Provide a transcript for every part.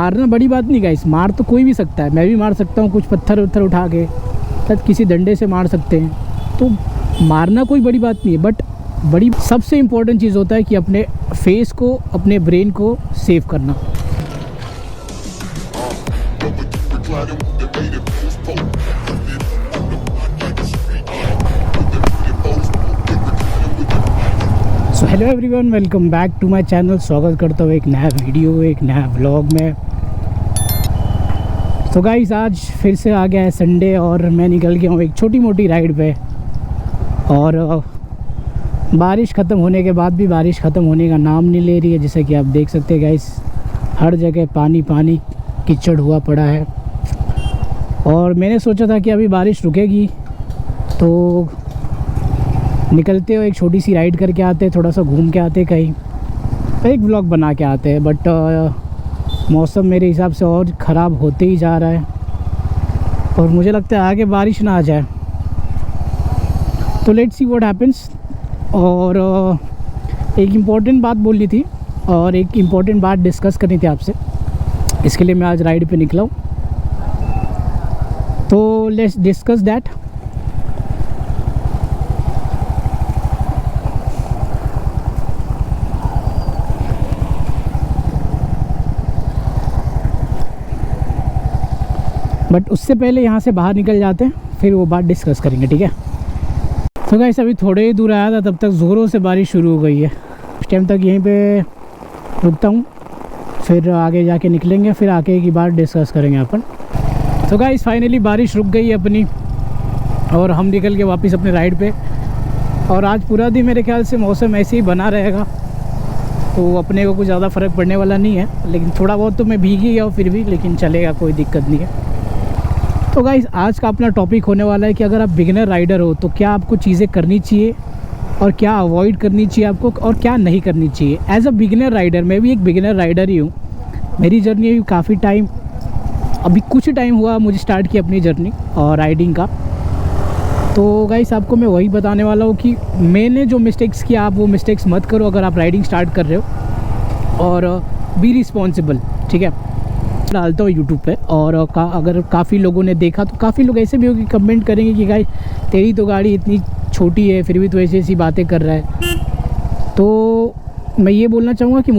मारना बड़ी बात नहीं गाइस, मार तो कोई भी सकता है, मैं भी मार सकता हूँ, कुछ पत्थर उत्थर उठा के तब किसी डंडे से मार सकते हैं, तो मारना कोई बड़ी बात नहीं है। बट बड़ी सबसे इम्पोर्टेंट चीज़ होता है कि अपने फेस को, अपने ब्रेन को सेव करना। So hello everyone, welcome back to my channel. स्वागत करता हूँ एक नया वीडियो, एक नया व्लॉग में। तो गाइस आज फिर से आ गया है संडे और मैं निकल गया हूँ एक छोटी मोटी राइड पे। और बारिश ख़त्म होने के बाद भी बारिश ख़त्म होने का नाम नहीं ले रही है। जैसे कि आप देख सकते हैं गाइस, हर जगह पानी पानी कीचड़ हुआ पड़ा है। और मैंने सोचा था कि अभी बारिश रुकेगी तो निकलते हो एक छोटी सी राइड करके आते, थोड़ा सा घूम के आते, कहीं एक व्लॉग बना के आते हैं। बट मौसम मेरे हिसाब से और ख़राब होते ही जा रहा है और मुझे लगता है आगे बारिश ना आ जाए। तो लेट्स सी व्हाट हैपेंस। और एक इम्पॉर्टेंट बात बोलनी थी और एक इम्पॉर्टेंट बात डिस्कस करनी थी आपसे, इसके लिए मैं आज राइड पे निकला हूँ। तो लेट्स डिस्कस दैट। बट उससे पहले यहाँ से बाहर निकल जाते हैं, फिर वो बात डिस्कस करेंगे, ठीक है। तो गाइस अभी थोड़े ही दूर आया था, तब तक ज़ोरों से बारिश शुरू हो गई है। उस टाइम तक यहीं पे रुकता हूँ, फिर आगे जाके निकलेंगे, फिर आगे की बात डिस्कस करेंगे अपन। तो गाइस फाइनली बारिश रुक गई है अपनी और हम निकल के वापस अपने राइड पे। और आज पूरा दिन मेरे ख्याल से मौसम ऐसे ही बना रहेगा, तो अपने को कुछ ज़्यादा फ़र्क पड़ने वाला नहीं है। लेकिन थोड़ा बहुत तो मैं भीग ही गया फिर भी, लेकिन चलेगा, कोई दिक्कत नहीं है। तो गाइस आज का अपना टॉपिक होने वाला है कि अगर आप बिगिनर राइडर हो तो क्या आपको चीज़ें करनी चाहिए और क्या अवॉइड करनी चाहिए आपको, और क्या नहीं करनी चाहिए। एज अ बिगिनर राइडर, मैं भी एक बिगिनर राइडर ही हूँ। मेरी जर्नी अभी काफ़ी टाइम, अभी कुछ टाइम हुआ मुझे स्टार्ट की अपनी जर्नी और राइडिंग का। तो गाइस आपको मैं वही बताने वाला हूँ कि मैंने जो मिस्टेक्स किया, आप वो मिस्टेक्स मत करो अगर आप राइडिंग स्टार्ट कर रहे हो। और बी रिस्पॉन्सिबल, ठीक है। डालता हूँ यूट्यूब पे और अगर काफ़ी लोगों ने देखा तो काफ़ी लोग ऐसे भी होंगे कमेंट करेंगे कि गाइस तेरी तो गाड़ी इतनी छोटी है फिर भी तो ऐसी ऐसी बातें कर रहा है। तो मैं ये बोलना चाहूँगा कि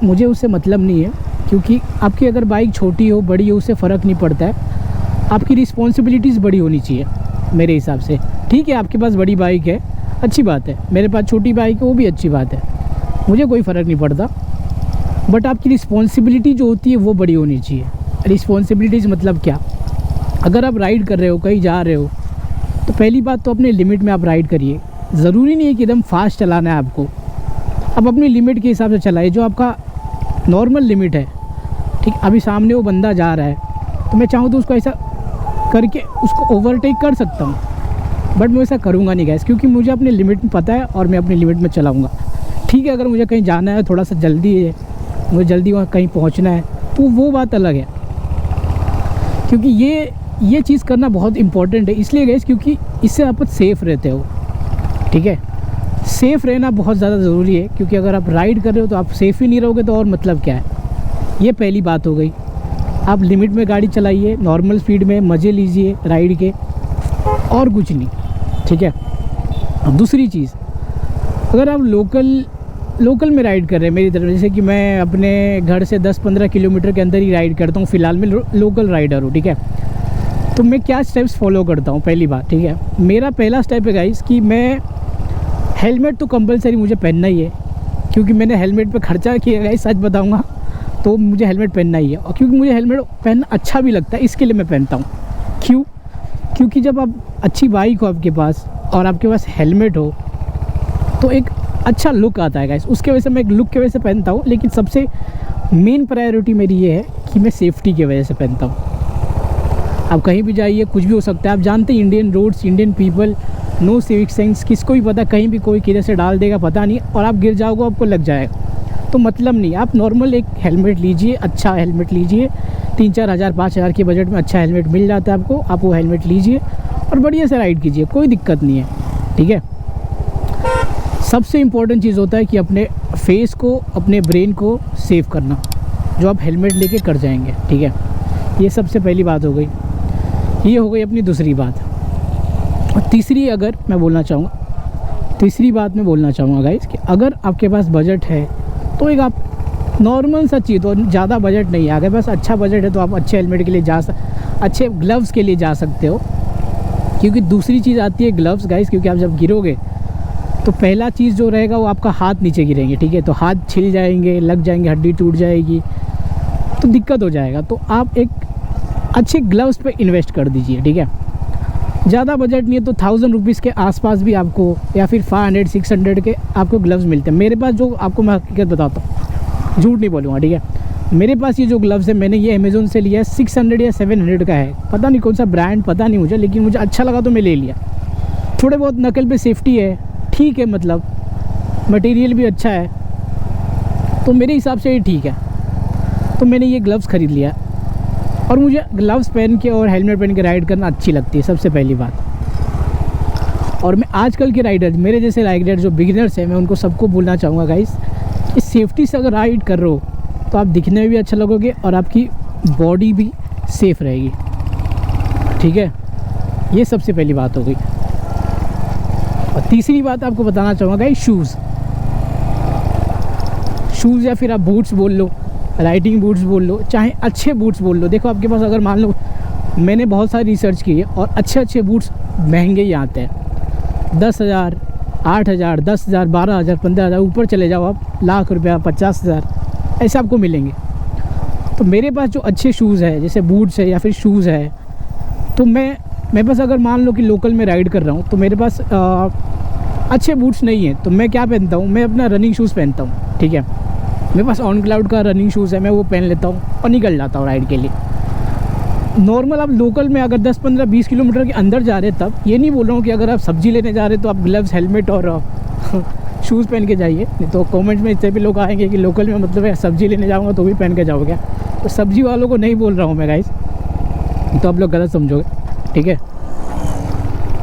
मुझे उससे मतलब नहीं है, क्योंकि आपकी अगर बाइक छोटी हो बड़ी हो उससे फ़र्क नहीं पड़ता है। आपकी रिस्पॉन्सिबिलिटीज़ बड़ी होनी चाहिए मेरे हिसाब से। ठीक है, आपके पास बड़ी बाइक है, अच्छी बात है। मेरे पास छोटी बाइक है, वो भी अच्छी बात है, मुझे कोई फ़र्क नहीं पड़ता। बट आपकी रिस्पॉन्सिबिलिटी जो होती है वो बड़ी होनी चाहिए। रिस्पॉन्सिबिलिटीज़ मतलब क्या? अगर आप राइड कर रहे हो, कहीं जा रहे हो, तो पहली बात तो अपने लिमिट में आप राइड करिए। ज़रूरी नहीं है कि एकदम फास्ट चलाना है आपको, आप अपनी लिमिट के हिसाब से चलाइए, जो आपका नॉर्मल लिमिट है। ठीक, अभी सामने वो बंदा जा रहा है तो मैं चाहूँ तो उसको ऐसा करके उसको ओवरटेक कर सकता हूँ, बट मैं ऐसा करूँगा नहीं गैस, क्योंकि मुझे अपने लिमिट में पता है और मैं अपनी लिमिट में चलाऊँगा। ठीक है, अगर मुझे कहीं जाना है, थोड़ा सा जल्दी है, मुझे जल्दी वहाँ कहीं पहुँचना है, तो वो बात अलग है। क्योंकि ये चीज़ करना बहुत इम्पॉर्टेंट है, इसलिए गैस क्योंकि इससे आप सेफ़ रहते हो। ठीक है, सेफ़ रहना बहुत ज़्यादा ज़रूरी है, क्योंकि अगर आप राइड कर रहे हो तो आप सेफ़ ही नहीं रहोगे तो और मतलब क्या है। ये पहली बात हो गई। आप लिमिट में गाड़ी चलाइए, नॉर्मल स्पीड में मज़े लीजिए राइड के, और कुछ नहीं। ठीक है। अब दूसरी चीज़, अगर आप लोकल में राइड कर रहे हैं मेरी तरफ, जैसे कि मैं अपने घर से 10-15 किलोमीटर के अंदर ही राइड करता हूँ, फ़िलहाल मैं लोकल राइडर हूँ। ठीक है, तो मैं क्या स्टेप्स फॉलो करता हूँ। पहली बात, ठीक है, मेरा पहला स्टेप है गाइस कि मैं हेलमेट तो कंपलसरी मुझे पहनना ही है, क्योंकि मैंने हेलमेट पे खर्चा किया गाइस, सच बताऊँगा तो मुझे हेलमेट पहनना ही है। और क्योंकि मुझे हेलमेट पहनना अच्छा भी लगता है, इसके लिए मैं पहनता हूँ। क्यों? क्योंकि जब आप अच्छी बाइक हो आपके पास और आपके पास हेलमेट हो तो एक अच्छा लुक आता है गाइस, उसके वजह से मैं एक लुक की वजह से पहनता हूँ। लेकिन सबसे मेन प्रायोरिटी मेरी ये है कि मैं सेफ्टी की वजह से पहनता हूँ। आप कहीं भी जाइए, कुछ भी हो सकता है। आप जानते हैं Indian roads, Indian people, no civic sense, किसको भी पता, कहीं भी कोई किधर से डाल देगा पता नहीं, और आप गिर जाओगे आपको लग जाएगा, तो मतलब नहीं। आप नॉर्मल एक हेलमेट लीजिए, अच्छा हेलमेट लीजिए, 3-4 हज़ार 5 हज़ार के बजट में अच्छा हेलमेट मिल जाता है आपको, आप वो हेलमेट लीजिए और बढ़िया से राइड कीजिए, कोई दिक्कत नहीं है। ठीक है, सबसे इम्पोर्टेंट चीज़ होता है कि अपने फेस को, अपने ब्रेन को सेव करना। जो आप हेलमेट लेके कर जाएंगे, ठीक है। ये सबसे पहली बात हो गई। ये हो गई अपनी दूसरी बात। और तीसरी अगर मैं बोलना चाहूँगा, तीसरी बात मैं बोलना चाहूँगा गाइस कि अगर आपके पास बजट है तो एक आप नॉर्मल सा चीज़, तो ज़्यादा बजट नहीं है, अगर बस अच्छा बजट है तो आप अच्छे हेलमेट के लिए अच्छे ग्लव्स के लिए जा सकते हो। क्योंकि दूसरी चीज़ आती है ग्लव्स गाइस, क्योंकि आप जब गिरोगे तो पहला चीज़ जो रहेगा वो आपका हाथ नीचे गिरेंगे, ठीक है। तो हाथ छिल जाएंगे, लग जाएंगे, हड्डी टूट जाएगी, तो दिक्कत हो जाएगा। तो आप एक अच्छे ग्लव्स पे इन्वेस्ट कर दीजिए, ठीक है। ज़्यादा बजट नहीं है तो 1000 रुपीज़ के आसपास भी आपको, या फिर 500-600 के आपको ग्लव्स मिलते हैं। मेरे पास जो, आपको मैं हकीकत बताता हूँ, झूठ नहीं बोलूँगा, ठीक है। मेरे पास ये जो ग्लव्स है मैंने ये अमेज़ोन से लिया है, 600 या 700 का है, पता नहीं कौन सा ब्रांड, पता नहीं मुझे, लेकिन मुझे अच्छा लगा तो मैं ले लिया। थोड़े बहुत नकल पे सेफ्टी है, ठीक है, मतलब मटेरियल भी अच्छा है, तो मेरे हिसाब से ये ठीक है। तो मैंने ये ग्लव्स ख़रीद लिया और मुझे ग्लव्स पहन के और हेलमेट पहन के राइड करना अच्छी लगती है, सबसे पहली बात। और मैं आजकल के राइडर, मेरे जैसे राइडर जो बिगिनर्स हैं, मैं उनको सबको बोलना चाहूँगा गाइस कि सेफ्टी से अगर राइड कर रहे हो तो आप दिखने में भी अच्छा लगोगे और आपकी बॉडी भी सेफ़ रहेगी, ठीक है। ये सबसे पहली बात हो गई। और तीसरी बात आपको बताना चाहूँगा गाइस, शूज़ या फिर आप बूट्स बोल लो, राइडिंग बूट्स बोल लो, चाहे अच्छे बूट्स बोल लो। देखो आपके पास अगर मान लो, मैंने बहुत सारी रिसर्च की है और अच्छे बूट्स महंगे ही आते हैं। 10,000, 8,000, 10,000, 12,000, 15,000, ऊपर चले जाओ आप, लाख रुपया, 50,000, ऐसे आपको मिलेंगे। तो मेरे पास जो अच्छे शूज़ है, जैसे बूट्स है या फिर शूज़ है, तो मेरे पास अगर मान लो कि लोकल में राइड कर रहा हूँ तो मेरे पास अच्छे बूट्स नहीं है, तो मैं क्या पहनता हूँ, मैं अपना रनिंग शूज़ पहनता हूँ, ठीक है। मेरे पास ऑन क्लाउड का रनिंग शूज़ है, मैं वो पहन लेता हूँ और निकल जाता हूँ राइड के लिए। नॉर्मल आप लोकल में अगर 10, 15, 20 किलोमीटर के अंदर जा रहे, तब ये नहीं बोल रहा हूँ कि अगर आप सब्ज़ी लेने जा रहे तो आप ग्लव्स, हेलमेट और शूज़ पहन के जाइए। नहीं तो कमेंट में इतने भी लोग आएंगे कि लोकल में मतलब है सब्ज़ी लेने जाऊँगा तो भी पहन के जाओगे। तो सब्ज़ी वालों को नहीं बोल रहा हूँ मैं गाइस, तो आप लोग गलत समझोगे, ठीक है।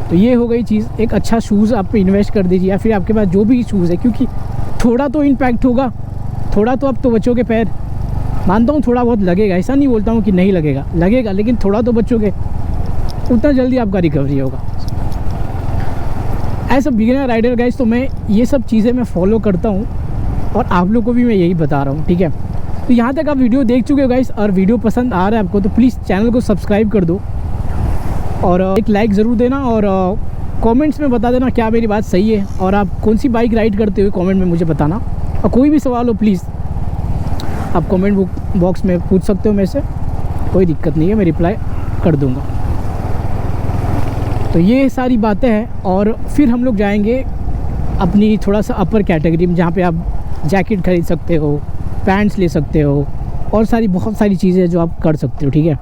तो ये हो गई चीज़, एक अच्छा शूज़ आप पे इन्वेस्ट कर दीजिए, या फिर आपके पास जो भी शूज़ है, क्योंकि थोड़ा तो इम्पैक्ट होगा, थोड़ा तो आप तो बच्चों के पैर, मानता हूँ थोड़ा बहुत लगेगा, ऐसा नहीं बोलता हूँ कि नहीं लगेगा, लेकिन थोड़ा तो बच्चोगे, उतना जल्दी आपका रिकवरी होगा। As a beginner rider guys, तो मैं ये सब चीज़ें मैं फॉलो करता हूँ और आप लोग को भी मैं यही बता रहा हूँ, ठीक है। तो यहाँ तक आप वीडियो देख चुके हो गाइस, और वीडियो पसंद आ रहा है आपको तो प्लीज़ चैनल को सब्सक्राइब कर दो और एक लाइक ज़रूर देना, और कमेंट्स में बता देना क्या मेरी बात सही है और आप कौन सी बाइक राइड करते हुए कमेंट में मुझे बताना। और कोई भी सवाल हो प्लीज़ आप कमेंट बॉक्स में पूछ सकते हो मेरे से, कोई दिक्कत नहीं है, मैं रिप्लाई कर दूँगा। तो ये सारी बातें हैं, और फिर हम लोग जाएंगे अपनी थोड़ा सा अपर कैटेगरी में, जहाँ पे आप जैकेट खरीद सकते हो, पैंट्स ले सकते हो, और बहुत सारी चीज़ें जो आप कर सकते हो, ठीक है।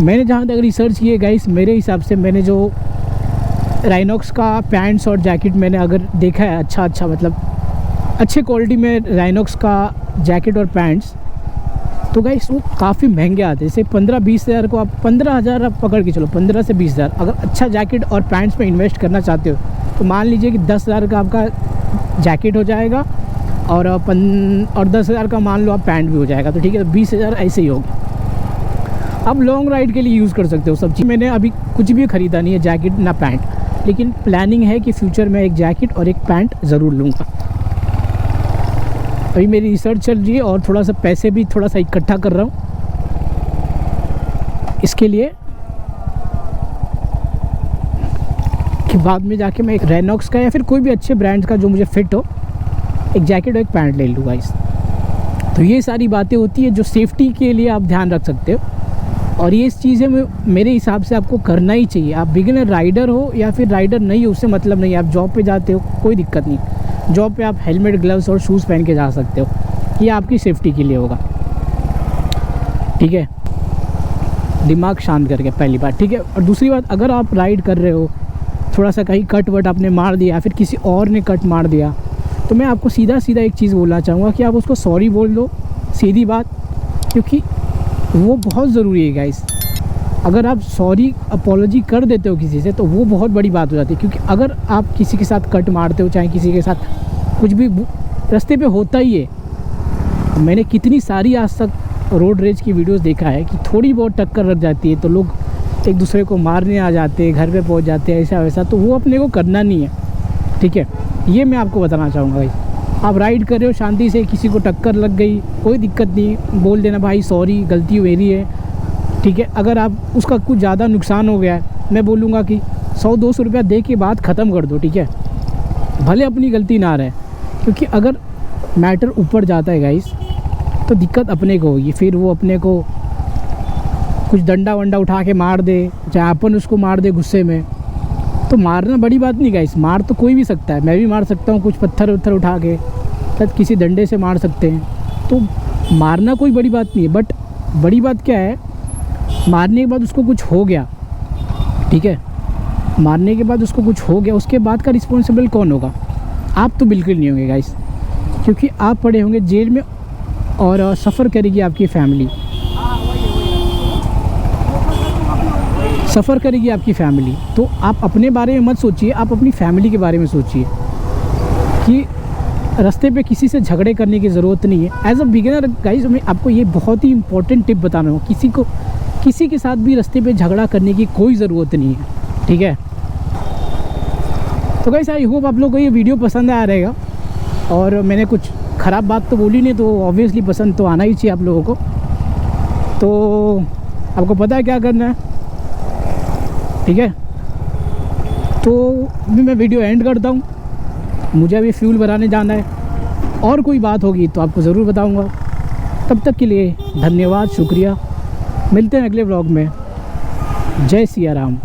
मैंने जहाँ तक रिसर्च की है गाइस, मेरे हिसाब से मैंने जो राइनॉक्स का पैंट्स और जैकेट मैंने अगर देखा है, अच्छा मतलब अच्छे क्वालिटी में राइनॉक्स का जैकेट और पैंट्स, तो गाइस वो काफ़ी महंगे आते हैं। जैसे 15-20 हज़ार को आप 15,000 आप पकड़ के चलो, 15 से 20 हज़ार अगर अच्छा जैकेट और पैंट्स में इन्वेस्ट करना चाहते हो, तो मान लीजिए कि 10,000 का आपका जैकेट हो जाएगा और 10,000 का मान लो आप पैंट भी हो जाएगा, तो ठीक है, 20,000 ऐसे ही होगा। आप लॉन्ग राइड के लिए यूज़ कर सकते हो सब चीज़। मैंने अभी कुछ भी ख़रीदा नहीं है, जैकेट ना पैंट, लेकिन प्लानिंग है कि फ्यूचर में एक जैकेट और एक पैंट ज़रूर लूँगा। अभी मेरी रिसर्च चल रही है और थोड़ा सा पैसे भी थोड़ा सा इकट्ठा कर रहा हूँ इसके लिए, कि बाद में जाके मैं एक रेनॉक्स का या फिर कोई भी अच्छे ब्रांड का जो मुझे फिट हो, एक जैकेट और एक पैंट ले लूँगा इस। तो ये सारी बातें होती है जो सेफ्टी के लिए आप ध्यान रख सकते हो, और ये चीज़ें मेरे हिसाब से आपको करना ही चाहिए। आप बिगिनर राइडर हो या फिर राइडर नहीं हो, उससे मतलब नहीं। आप जॉब पे जाते हो, कोई दिक्कत नहीं, जॉब पे आप हेलमेट, ग्लव्स और शूज़ पहन के जा सकते हो, ये आपकी सेफ्टी के लिए होगा, ठीक है। दिमाग शांत करके, पहली बात, ठीक है। और दूसरी बात, अगर आप राइड कर रहे हो, थोड़ा सा कहीं कट वट आपने मार दिया या फिर किसी और ने कट मार दिया, तो मैं आपको सीधा एक चीज़ बोलना चाहूँगा कि आप उसको सॉरी बोल दो, सीधी बात, क्योंकि वो बहुत ज़रूरी है गाइस। अगर आप सॉरी अपॉलोजी कर देते हो किसी से, तो वो बहुत बड़ी बात हो जाती है। क्योंकि अगर आप किसी के साथ कट मारते हो, चाहे किसी के साथ कुछ भी रास्ते पे होता ही है, मैंने कितनी सारी आज तक रोड रेज की वीडियोस देखा है कि थोड़ी बहुत टक्कर लग जाती है तो लोग एक दूसरे को मारने आ जाते हैं, घर पे पहुंच जाते हैं, ऐसा वैसा। तो वो अपने को करना नहीं है, ठीक है। ये मैं आपको बताना चाहूँगा भाई। आप राइड कर रहे हो शांति से, किसी को टक्कर लग गई, कोई दिक्कत नहीं, बोल देना भाई सॉरी, गलती मेरी है, ठीक है। अगर आप उसका कुछ ज़्यादा नुकसान हो गया है, मैं बोलूँगा कि 100-200 रुपया दे के बात ख़त्म कर दो, ठीक है। भले अपनी गलती ना रहे, क्योंकि अगर मैटर ऊपर जाता है गाइस तो दिक्कत अपने को होगी। फिर वो अपने को कुछ डंडा वंडा उठा के मार दे, चाहे अपन उसको मार दे गुस्से में, तो मारना बड़ी बात नहीं गाइस। मार तो कोई भी सकता है, मैं भी मार सकता हूँ, कुछ पत्थर उत्थर उठा के, शायद किसी डंडे से मार सकते हैं। तो मारना कोई बड़ी बात नहीं है। बट बड़ी बात क्या है, मारने के बाद उसको कुछ हो गया, ठीक है, मारने के बाद उसको कुछ हो गया, उसके बाद का रिस्पॉन्सिबल कौन होगा? आप तो बिल्कुल नहीं होंगे गाइस, क्योंकि आप पड़े होंगे जेल में और सफ़र करेगी आपकी फैमिली, सफ़र करेगी आपकी फैमिली। तो आप अपने बारे में मत सोचिए, आप अपनी फैमिली के बारे में सोचिए कि रास्ते पे किसी से झगड़े करने की ज़रूरत नहीं है। एज अ बिगिनर गाइस, मैं आपको ये बहुत ही इंपॉर्टेंट टिप बता रहा हूँ, किसी के साथ भी रास्ते पे झगड़ा करने की कोई ज़रूरत नहीं है, ठीक है। तो गाइस आई होप आप लोगों को ये वीडियो पसंद आया रहेगा, और मैंने कुछ ख़राब बात तो बोली नहीं, तो ऑब्वियसली पसंद तो आना ही चाहिए आप लोगों को। तो आपको पता है क्या करना है, ठीक है। तो अभी मैं वीडियो एंड करता हूँ, मुझे अभी फ्यूल भराने जाना है, और कोई बात होगी तो आपको ज़रूर बताऊँगा। तब तक के लिए धन्यवाद, शुक्रिया, मिलते हैं अगले व्लॉग में। जय सिया राम।